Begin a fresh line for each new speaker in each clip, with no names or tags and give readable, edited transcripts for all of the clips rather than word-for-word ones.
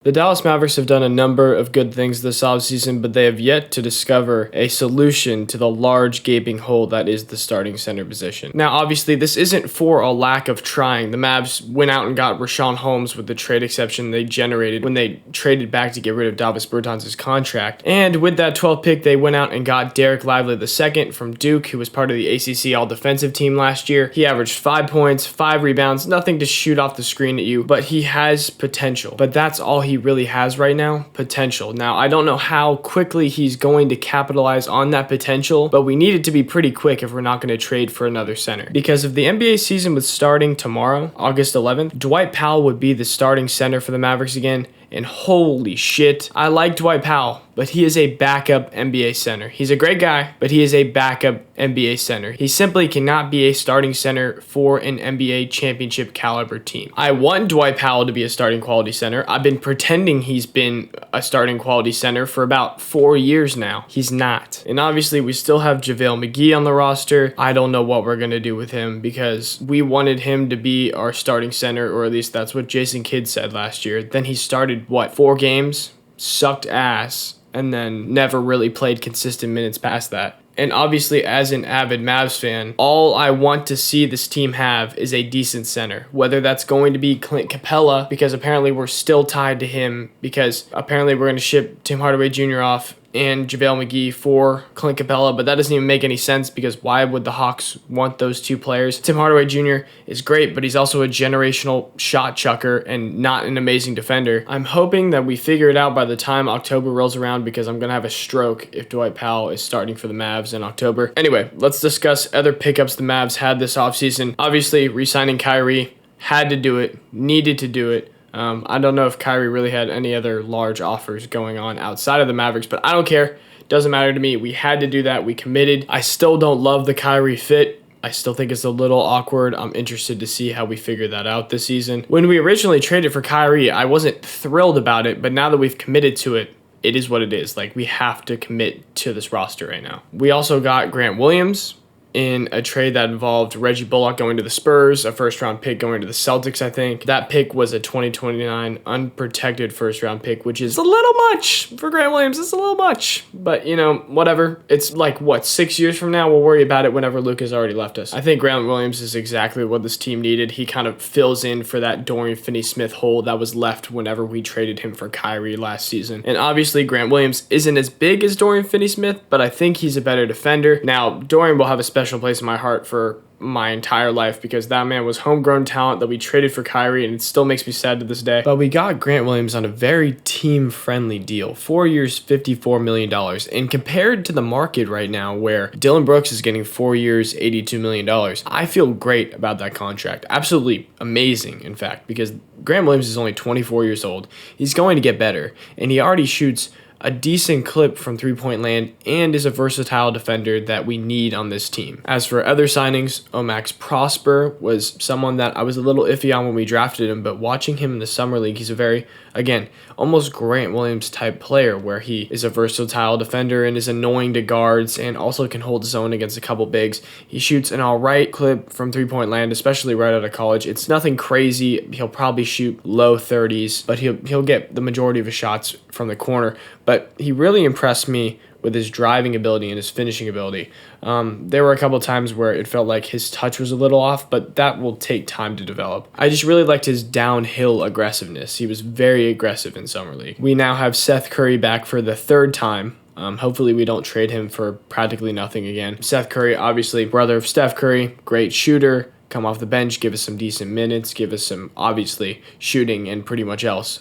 The Dallas Mavericks have done a number of good things this offseason, but they have yet to discover a solution to the large gaping hole that is the starting center position. Now, obviously, this isn't for a lack of trying. The Mavs went out and got Richaun Holmes with the trade exception they generated when they traded back to get rid of Davis Bertans' contract. And with that 12th pick, they went out and got Derek Lively II from Duke, who was part of the ACC All-Defensive team last year. He averaged 5 points, 5 rebounds, nothing to shoot off the screen at you, but he has potential. But that's all he really has right now, potential. Now, I don't know how quickly he's going to capitalize on that potential, but we need it to be pretty quick if we're not going to trade for another center. Because if the NBA season was starting tomorrow, August 11th, Dwight Powell would be the starting center for the Mavericks again. And holy shit, I like Dwight Powell, but he is a backup NBA center. He's a great guy, but he is a backup NBA center. He simply cannot be a starting center for an NBA championship caliber team. I want Dwight Powell to be a starting quality center. I've been pretending he's been a starting quality center for about 4 years now. He's not. And obviously we still have JaVale McGee on the roster. I don't know what we're going to do with him because we wanted him to be our starting center, or at least that's what Jason Kidd said last year. Then he started 4 games, sucked ass, and then never really played consistent minutes past that. And obviously, as an avid Mavs fan, all I want to see this team have is a decent center. Whether that's going to be Clint Capella, because apparently we're still tied to him, because apparently we're going to ship Tim Hardaway Jr. off and JaVale McGee for Clint Capella, but that doesn't even make any sense because why would the Hawks want those two players? Tim Hardaway Jr. is great, but he's also a generational shot chucker and not an amazing defender. I'm hoping that we figure it out by the time October rolls around because I'm going to have a stroke if Dwight Powell is starting for the Mavs in October. Anyway, let's discuss other pickups the Mavs had this offseason. Obviously, re-signing Kyrie, had to do it, needed to do it. I don't know if Kyrie really had any other large offers going on outside of the Mavericks, but I don't care. Doesn't matter to me. We had to do that. We committed. I still don't love the Kyrie fit. I still think it's a little awkward. I'm interested to see how we figure that out this season. When we originally traded for Kyrie, I wasn't thrilled about it, but now that we've committed to it, it is what it is. Like, we have to commit to this roster right now. We also got Grant Williams in a trade that involved Reggie Bullock going to the Spurs, a first-round pick going to the Celtics, I think. That pick was a 2029 unprotected first-round pick, which is a little much for Grant Williams. It's a little much. But, whatever. It's 6 years from now? We'll worry about it whenever Luke has already left us. I think Grant Williams is exactly what this team needed. He kind of fills in for that Dorian Finney-Smith hole that was left whenever we traded him for Kyrie last season. And obviously, Grant Williams isn't as big as Dorian Finney-Smith, but I think he's a better defender. Now, Dorian will have a special place in my heart for my entire life because that man was homegrown talent that we traded for Kyrie, and it still makes me sad to this day. But we got Grant Williams on a very team-friendly deal. 4 years, $54 million. And compared to the market right now where Dylan Brooks is getting 4 years, $82 million, I feel great about that contract. Absolutely amazing, in fact, because Grant Williams is only 24 years old. He's going to get better, and he already shoots a decent clip from three-point land and is a versatile defender that we need on this team. As for other signings, Omax Prosper was someone that I was a little iffy on when we drafted him, but watching him in the summer league, he's a very, again, almost Grant Williams type player where he is a versatile defender and is annoying to guards and also can hold his own against a couple bigs. He shoots an alright clip from three-point land, especially right out of college. It's nothing crazy. He'll probably shoot low 30s, but he'll get the majority of his shots from the corner. But he really impressed me with his driving ability and his finishing ability. There were a couple times where it felt like his touch was a little off, but that will take time to develop. I just really liked his downhill aggressiveness. He was very aggressive in Summer League. We now have Seth Curry back for the third time. Hopefully we don't trade him for practically nothing again. Seth Curry, obviously brother of Steph Curry, great shooter. Come off the bench, give us some decent minutes, give us some, obviously, shooting and pretty much else.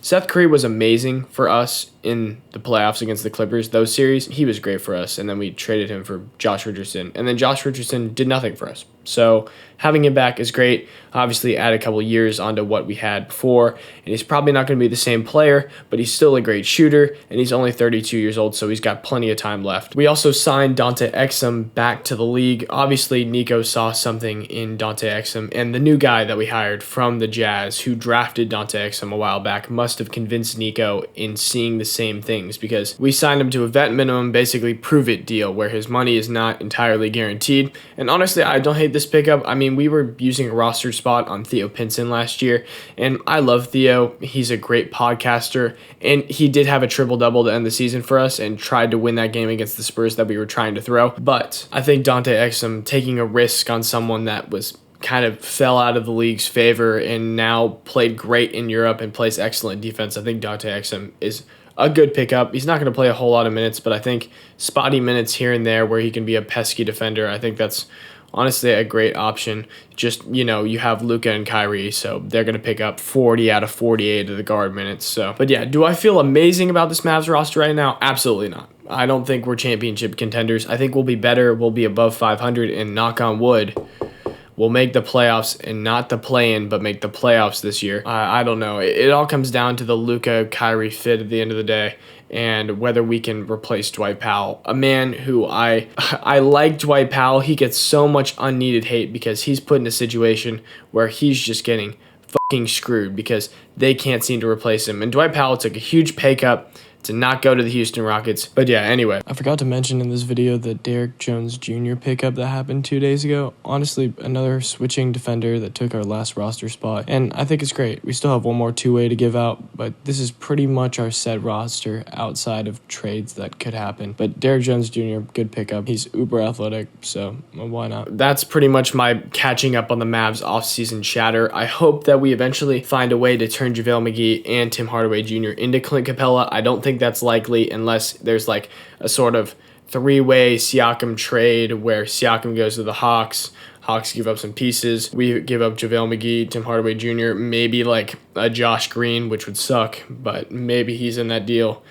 Seth Curry was amazing for us in the playoffs against the Clippers, those series. He was great for us, and then we traded him for Josh Richardson, and then Josh Richardson did nothing for us. So having him back is great. Obviously, add a couple years onto what we had before, and he's probably not going to be the same player, but he's still a great shooter, and he's only 32 years old, so he's got plenty of time left. We also signed Dante Exum back to the league. Obviously, Nico saw something in Dante Exum, and the new guy that we hired from the Jazz, who drafted Dante Exum a while back, must have convinced Nico in seeing the same things, because we signed him to a vet minimum, basically prove it deal, where his money is not entirely guaranteed. And honestly, I don't hate this pickup. mean, we were using a roster spot on Theo Pinson last year, and I love Theo. He's a great podcaster, and he did have a triple-double to end the season for us and tried to win that game against the Spurs that we were trying to throw. But I think Dante Exum taking a risk on someone that was kind of fell out of the league's favor and now played great in Europe and plays excellent defense. I think Dante Exum is a good pickup. He's not going to play a whole lot of minutes, but I think spotty minutes here and there where he can be a pesky defender, I think that's honestly a great option. Just, you have Luka and Kyrie, so they're going to pick up 40 out of 48 of the guard minutes. So, but yeah, do I feel amazing about this Mavs roster right now? Absolutely not. I don't think we're championship contenders. I think we'll be better. We'll be above 500, and knock on wood, we'll make the playoffs, and not the play-in, but make the playoffs this year. I don't know. It all comes down to the Luka-Kyrie fit at the end of the day, and whether we can replace Dwight Powell, a man who I like Dwight Powell. He gets so much unneeded hate because he's put in a situation where he's just getting fucking screwed because they can't seem to replace him. And Dwight Powell took a huge pay cut to not go to the Houston Rockets. But yeah, anyway. I forgot to mention in this video the Derrick Jones Jr. pickup that happened 2 days ago. Honestly, another switching defender that took our last roster spot. And I think it's great. We still have one more two-way to give out, but this is pretty much our set roster outside of trades that could happen. But Derrick Jones Jr., good pickup. He's uber athletic, so why not? That's pretty much my catching up on the Mavs offseason chatter. I hope that we eventually find a way to turn JaVale McGee and Tim Hardaway Jr. into Clint Capella. I don't think that's likely unless there's like a sort of three-way Siakam trade where Siakam goes to the Hawks. Hawks give up some pieces. We give up JaVale McGee, Tim Hardaway Jr., maybe like a Josh Green, which would suck, but maybe he's in that deal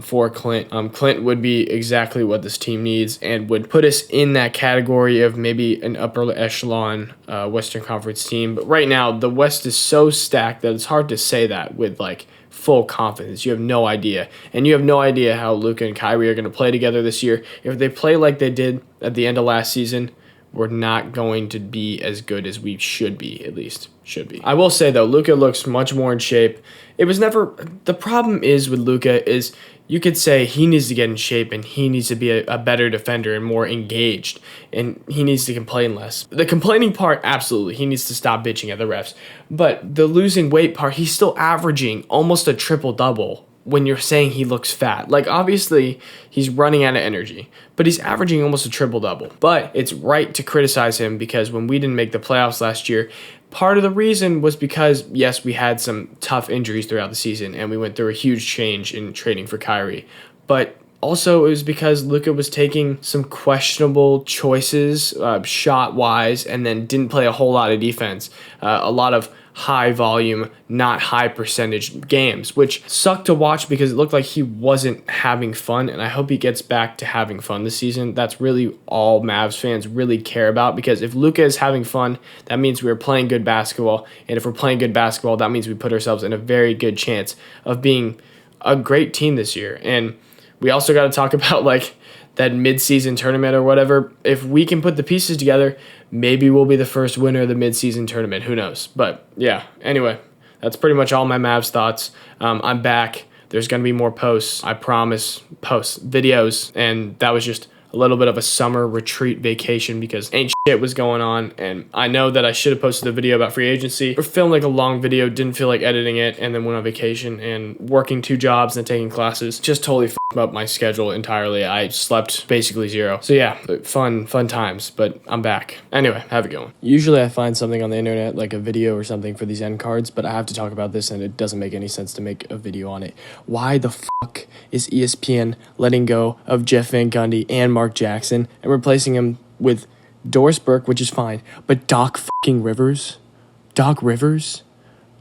for Clint. Clint would be exactly what this team needs and would put us in that category of maybe an upper echelon Western Conference team. But right now, the West is so stacked that it's hard to say that with like full confidence. You have no idea. And you have no idea how Luka and Kyrie are going to play together this year. If they play like they did at the end of last season, we're not going to be as good as we should be, at least should be. I will say, though, Luka looks much more in shape. It was never... The problem is with Luka is you could say he needs to get in shape and he needs to be a better defender and more engaged, and he needs to complain less. The complaining part, absolutely. He needs to stop bitching at the refs. But the losing weight part, he's still averaging almost a triple-double when you're saying he looks fat. Like, obviously, he's running out of energy, but he's averaging almost a triple-double. But it's right to criticize him because when we didn't make the playoffs last year, part of the reason was because, yes, we had some tough injuries throughout the season, and we went through a huge change in trading for Kyrie. But also, it was because Luka was taking some questionable choices shot-wise and then didn't play a whole lot of defense. A lot of high volume, not high percentage games, which sucked to watch because it looked like he wasn't having fun, and I hope he gets back to having fun this season. That's really all Mavs fans really care about, because if Luka is having fun, that means we're playing good basketball, and if we're playing good basketball, that means we put ourselves in a very good chance of being a great team this year. And we also got to talk about like that mid-season tournament or whatever. If we can put the pieces together, maybe we'll be the first winner of the mid-season tournament. Who knows? But yeah, anyway, that's pretty much all my Mavs thoughts. I'm back. There's going to be more posts. I promise. Posts, videos. And that was just a little bit of a summer retreat vacation because ain't shit was going on, and I know that I should have posted a video about free agency or filmed like a long video, didn't feel like editing it, and then went on vacation and working 2 jobs and taking classes. Just totally f***ed up my schedule entirely. I slept basically 0. So yeah, fun times, but I'm back. Anyway, have a good one. Usually I find something on the internet, like a video or something for these end cards, but I have to talk about this and it doesn't make any sense to make a video on it. Why the fuck is ESPN letting go of Jeff Van Gundy and Mark Jackson and replacing him with Doris Burke, which is fine, but Doc Rivers?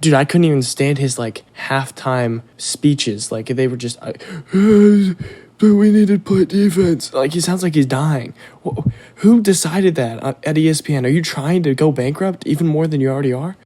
Dude, I couldn't even stand his like halftime speeches. Like they were just, but we need to play defense. Like he sounds like he's dying. Who decided that at ESPN? Are you trying to go bankrupt even more than you already are?